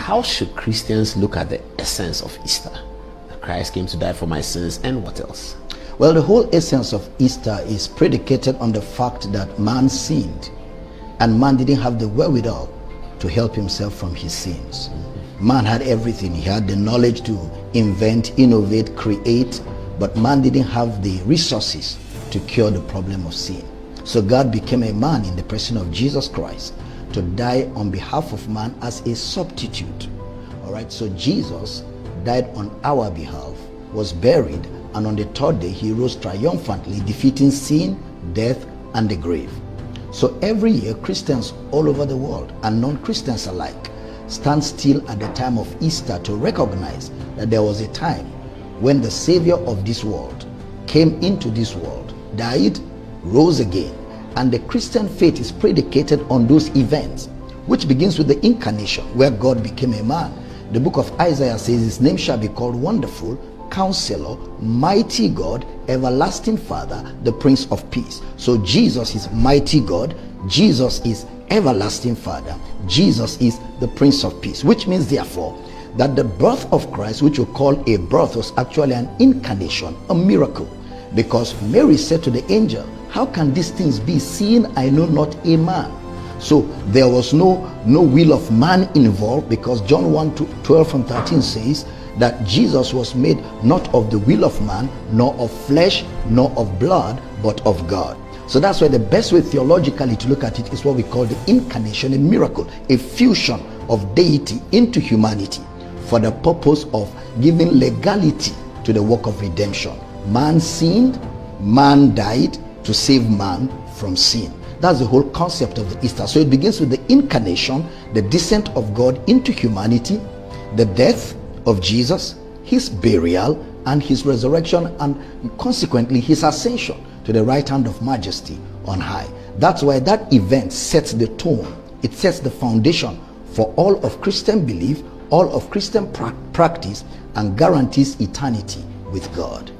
how should Christians look at the essence of Easter? That Christ came to die for my sins, and what else? Well, the whole essence of Easter is predicated on the fact that man sinned, and man didn't have the wherewithal to help himself from his sins. Man had everything. He had the knowledge to invent, innovate, create, but man didn't have the resources to cure the problem of sin. So God became a man in the person of Jesus Christ to die on behalf of man as a substitute. All right, so Jesus died on our behalf, was buried, and on the third day he rose triumphantly, defeating sin, death, and the grave. So every year, Christians all over the world and non-Christians alike stand still at the time of Easter to recognize that there was a time when the Savior of this world came into this world, died, rose again, and the Christian faith is predicated on those events, which begins with the incarnation, where God became a man. The book of Isaiah says his name shall be called Wonderful, Counselor, Mighty God, Everlasting Father, the Prince of Peace. So Jesus is Mighty God, Jesus is Everlasting Father, Jesus is the Prince of Peace, which means therefore that the birth of Christ, which we call a birth, was actually an incarnation, a miracle, because Mary said to the angel, how can these things be, seeing I know not a man? So there was no will of man involved, because John 1:12 and 13 says that Jesus was made not of the will of man, nor of flesh, nor of blood, but of God. So that's why the best way theologically to look at it is what we call the incarnation, a miracle, a fusion of deity into humanity for the purpose of giving legality to the work of redemption. Man sinned, man died to save man from sin. That's the whole concept of the Easter. So it begins with the incarnation, the descent of God into humanity, the death of Jesus, his burial, and his resurrection, and consequently his ascension to the right hand of majesty on high. That's why that event sets the tone. It sets the foundation for all of Christian belief, all of Christian practice, and guarantees eternity with God.